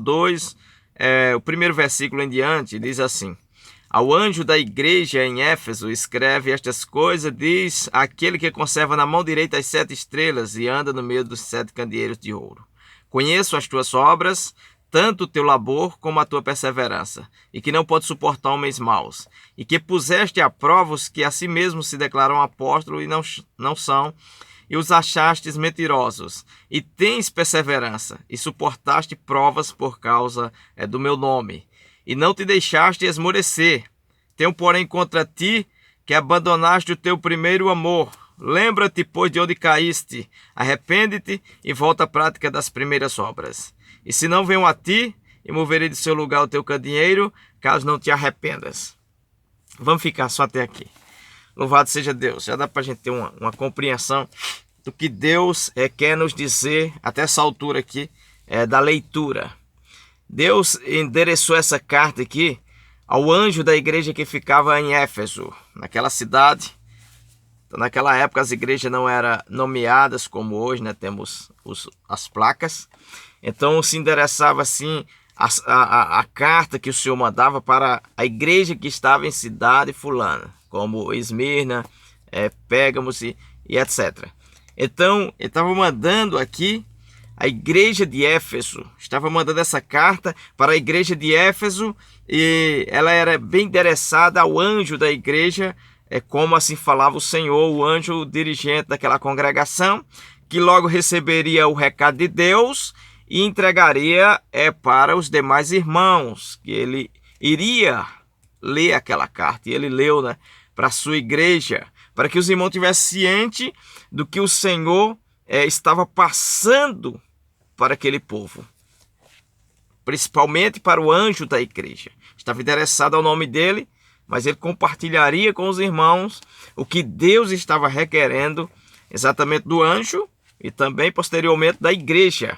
2, o primeiro versículo em diante, diz assim: ao anjo da igreja em Éfeso escreve estas coisas, diz aquele que conserva na mão direita as 7 estrelas e anda no meio dos 7 candeeiros de ouro. Conheço as tuas obras, tanto o teu labor como a tua perseverança, e que não pode suportar homens maus, e que puseste à prova os que a si mesmos se declaram apóstolos e não são, e os achastes mentirosos, e tens perseverança, e suportaste provas por causa do meu nome, e não te deixaste esmorecer. Tenho, porém, contra ti que abandonaste o teu primeiro amor. Lembra-te, pois, de onde caíste, arrepende-te e volta à prática das primeiras obras. E se não venho a ti, e moverei de seu lugar o teu candeeiro, caso não te arrependas. Vamos ficar só até aqui. Louvado seja Deus. Já dá para a gente ter uma compreensão do que Deus quer nos dizer até essa altura aqui da leitura. Deus endereçou essa carta aqui ao anjo da igreja que ficava em Éfeso, naquela cidade. Então, naquela época as igrejas não eram nomeadas como hoje, né? Temos as placas. Então se endereçava assim a carta que o Senhor mandava para a igreja que estava em cidade fulana, como Esmirna, Pérgamos e etc. Então ele estava mandando aqui a igreja de Éfeso, estava mandando essa carta para a igreja de Éfeso, e ela era bem endereçada ao anjo da igreja, como assim falava o Senhor, o anjo dirigente daquela congregação, que logo receberia o recado de Deus e entregaria para os demais irmãos, que ele iria ler aquela carta, e ele leu, né, para a sua igreja, para que os irmãos tivessem ciente do que o Senhor estava passando para aquele povo, principalmente para o anjo da igreja. Estava endereçado ao nome dele, mas ele compartilharia com os irmãos o que Deus estava requerendo exatamente do anjo e também posteriormente da igreja,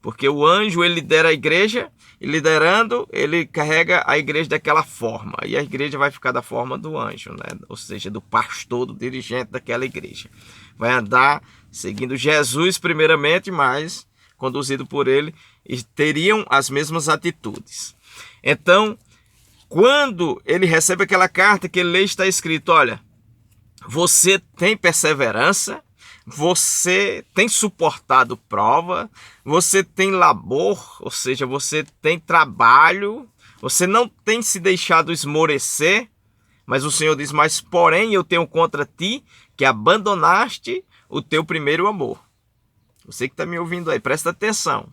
porque o anjo ele lidera a igreja e liderando ele carrega a igreja daquela forma, e a igreja vai ficar da forma do anjo, né? Ou seja, do pastor, do dirigente daquela igreja. Vai andar seguindo Jesus primeiramente, mas conduzido por ele, e teriam as mesmas atitudes. Então, quando ele recebe aquela carta que ele lê, está escrito: olha, você tem perseverança, você tem suportado prova, você tem labor, ou seja, você tem trabalho, você não tem se deixado esmorecer, mas o Senhor diz: mas porém eu tenho contra ti que abandonaste o teu primeiro amor. Você que está me ouvindo aí, presta atenção,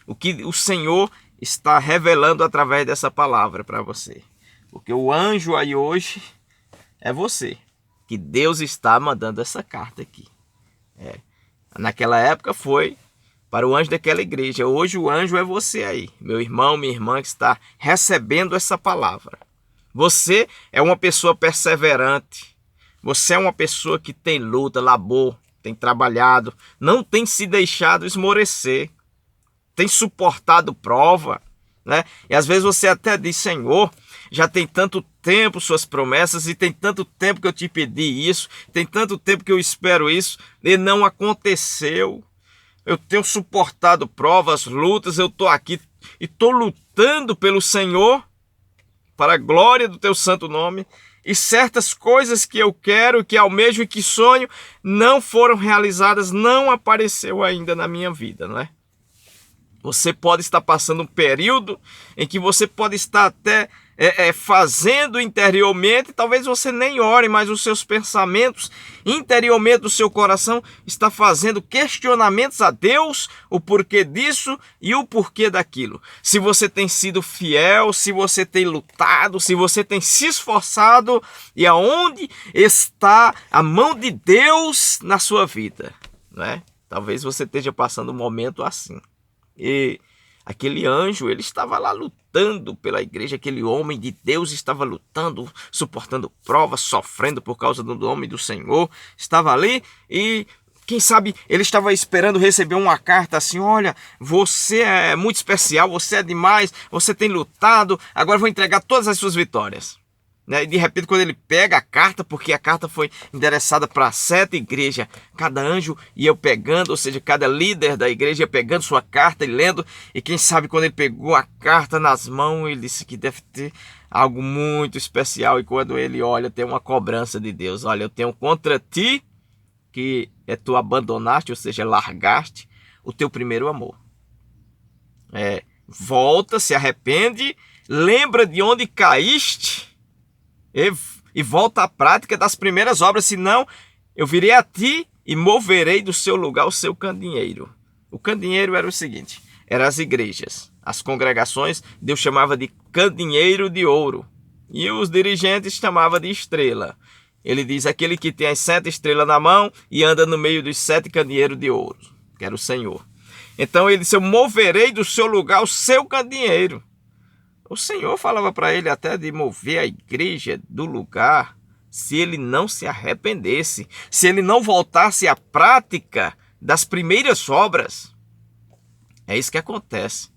o que o Senhor está revelando através dessa palavra para você. Porque o anjo aí hoje é você, que Deus está mandando essa carta aqui. Naquela época foi para o anjo daquela igreja, hoje o anjo é você aí, meu irmão, minha irmã, que está recebendo essa palavra. Você é uma pessoa perseverante, você é uma pessoa que tem luta, labor, tem trabalhado, não tem se deixado esmorecer, tem suportado prova, né? E às vezes você até diz: Senhor, já tem tanto tempo suas promessas, e tem tanto tempo que eu te pedi isso, tem tanto tempo que eu espero isso, e não aconteceu. Eu tenho suportado provas, lutas, eu estou aqui e estou lutando pelo Senhor, para a glória do teu santo nome, e certas coisas que eu quero, que almejo e que sonho, não foram realizadas, não apareceu ainda na minha vida, não é? Você pode estar passando um período em que você pode estar até fazendo interiormente, talvez você nem ore, mas os seus pensamentos interiormente do seu coração está fazendo questionamentos a Deus, o porquê disso e o porquê daquilo. Se você tem sido fiel, se você tem lutado, se você tem se esforçado, e aonde está a mão de Deus na sua vida, não é? Talvez você esteja passando um momento assim. E aquele anjo, ele estava lá lutando pela igreja, aquele homem de Deus estava lutando, suportando provas, sofrendo por causa do nome do Senhor, estava ali e, quem sabe, ele estava esperando receber uma carta assim: olha, você é muito especial, você é demais, você tem lutado, agora vou entregar todas as suas vitórias. né? E de repente, quando ele pega a carta, porque a carta foi endereçada para 7 igrejas, cada anjo ia pegando, ou seja, cada líder da igreja ia pegando sua carta e lendo, e quem sabe quando ele pegou a carta nas mãos, ele disse que deve ter algo muito especial, e quando ele olha, tem uma cobrança de Deus. Olha, eu tenho contra ti que tu abandonaste, ou seja, largaste o teu primeiro amor. Volta, se arrepende, lembra de onde caíste e volta à prática das primeiras obras, senão eu virei a ti e moverei do seu lugar o seu candeeiro. O candeeiro era o seguinte, eram as igrejas, as congregações, Deus chamava de candeeiro de ouro, e os dirigentes chamavam de estrela. Ele diz, aquele que tem as 7 estrelas na mão e anda no meio dos 7 candeeiros de ouro, que era o Senhor. Então ele disse, eu moverei do seu lugar o seu candeeiro. O Senhor falava para ele até de mover a igreja do lugar se ele não se arrependesse, se ele não voltasse à prática das primeiras obras. É isso que acontece.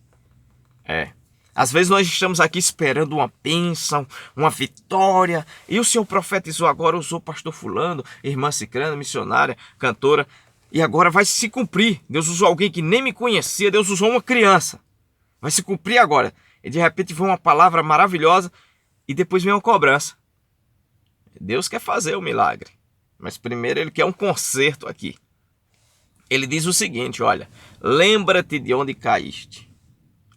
Às vezes nós estamos aqui esperando uma bênção, uma vitória, e o Senhor profetizou agora, usou pastor fulano, irmã cicrana, missionária, cantora, e agora vai se cumprir. Deus usou alguém que nem me conhecia, Deus usou uma criança. Vai se cumprir agora. E de repente vem uma palavra maravilhosa e depois vem uma cobrança. Deus quer fazer o milagre, mas primeiro ele quer um conserto aqui. Ele diz o seguinte, olha, lembra-te de onde caíste,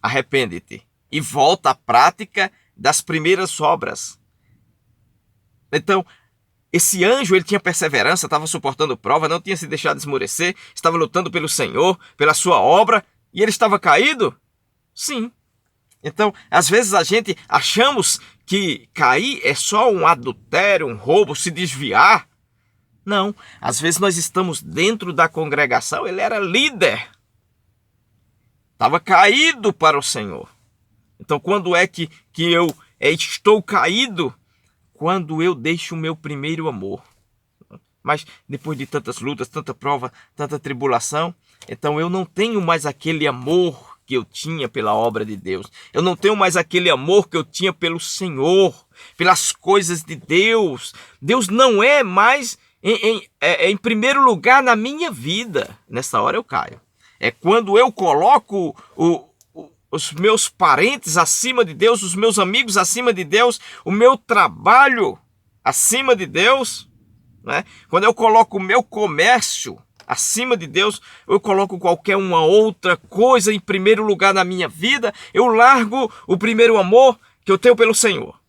arrepende-te e volta à prática das primeiras obras. Então, esse anjo, ele tinha perseverança, estava suportando prova, não tinha se deixado esmorecer, estava lutando pelo Senhor, pela sua obra, e ele estava caído? Sim. Então, às vezes a gente achamos que cair é só um adultério, um roubo, se desviar. Não, às vezes nós estamos dentro da congregação, ele era líder. Estava caído para o Senhor. Então, quando é que eu estou caído? Quando eu deixo o meu primeiro amor. Mas depois de tantas lutas, tanta prova, tanta tribulação, então eu não tenho mais aquele amor que eu tinha pela obra de Deus. Eu não tenho mais aquele amor que eu tinha pelo Senhor, pelas coisas de Deus. Deus não é mais em primeiro lugar na minha vida. Nessa hora eu caio. É quando eu coloco os meus parentes acima de Deus, os meus amigos acima de Deus, o meu trabalho acima de Deus, né? Quando eu coloco o meu comércio acima de Deus, eu coloco qualquer uma outra coisa em primeiro lugar na minha vida, eu largo o primeiro amor que eu tenho pelo Senhor.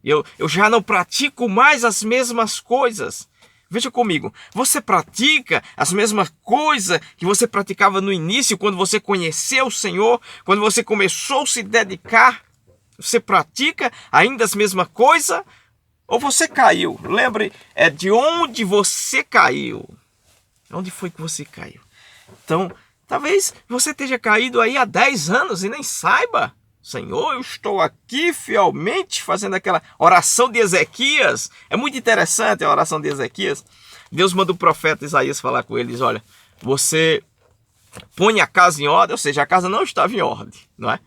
Eu já não pratico mais as mesmas coisas. Veja comigo, você pratica as mesmas coisas que você praticava no início, quando você conheceu o Senhor, quando você começou a se dedicar? Você pratica ainda as mesmas coisas? Ou você caiu? Lembre, de onde você caiu. Onde foi que você caiu? Então, talvez você esteja caído aí há 10 anos e nem saiba. Senhor, eu estou aqui fielmente fazendo aquela oração de Ezequias. É muito interessante a oração de Ezequias. Deus manda o profeta Isaías falar com eles, olha, você põe a casa em ordem, ou seja, a casa não estava em ordem, não é?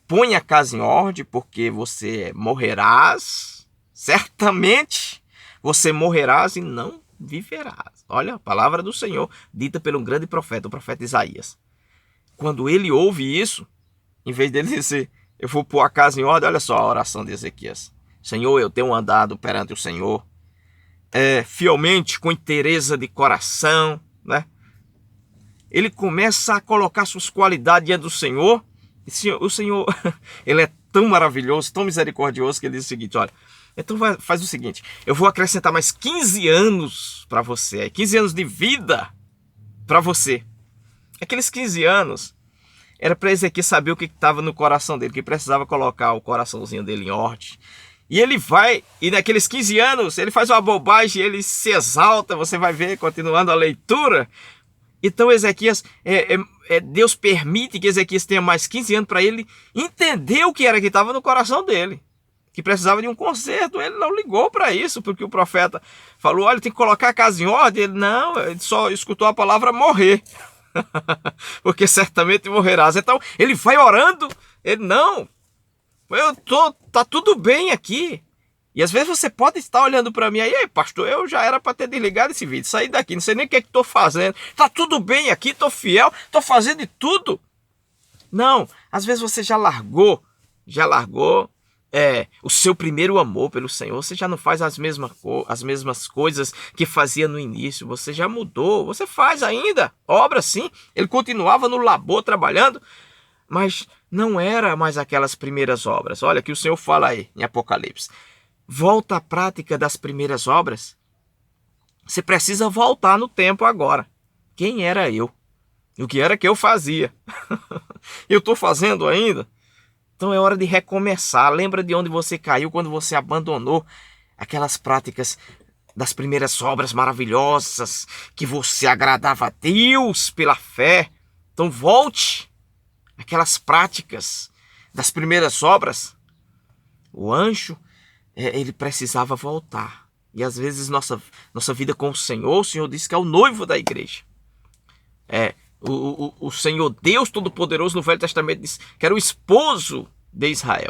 Põe a casa em ordem porque você morrerás, certamente você morrerás e não viverás. Olha a palavra do Senhor, dita pelo grande profeta, o profeta Isaías. Quando ele ouve isso, em vez dele dizer, eu vou pôr a casa em ordem, olha só a oração de Ezequias. Senhor, eu tenho andado perante o Senhor, fielmente, com inteireza de coração, né? Ele começa a colocar suas qualidades diante do Senhor. E o Senhor, ele é tão maravilhoso, tão misericordioso, que ele diz o seguinte, olha, então faz o seguinte, eu vou acrescentar mais 15 anos para você, 15 anos de vida para você. Aqueles 15 anos era para Ezequias saber o que estava no coração dele, que precisava colocar o coraçãozinho dele em ordem. E ele vai, e naqueles 15 anos, ele faz uma bobagem, ele se exalta, você vai ver, continuando a leitura. Então Ezequias, Deus permite que Ezequias tenha mais 15 anos para ele entender o que era que estava no coração dele, que precisava de um conserto. Ele não ligou para isso, porque o profeta falou, olha, tem que colocar a casa em ordem. Ele não, ele só escutou a palavra morrer. Porque certamente morrerás. Então ele vai orando, ele não, tá tudo bem aqui, E às vezes você pode estar olhando para mim aí, ei, pastor, eu já era para ter desligado esse vídeo, sair daqui, não sei nem o que é que estou fazendo. Tá tudo bem aqui, estou fiel, estou fazendo de tudo. Não, às vezes você já largou o seu primeiro amor pelo Senhor. Você já não faz as mesmas coisas que fazia no início. Você já mudou, você faz ainda obra sim. Ele continuava no labor trabalhando, mas não era mais aquelas primeiras obras. Olha que o Senhor fala aí em Apocalipse. Volta à prática das primeiras obras. Você precisa voltar no tempo agora. Quem era eu? O que era que eu fazia? Eu estou fazendo ainda? Então é hora de recomeçar. Lembra de onde você caiu quando você abandonou aquelas práticas das primeiras obras maravilhosas, que você agradava a Deus pela fé. Então volte àquelas práticas das primeiras obras. O anjo, ele precisava voltar. E às vezes nossa vida com o Senhor disse que é o noivo da igreja. O Senhor Deus Todo-Poderoso no Velho Testamento disse que era o esposo de Israel.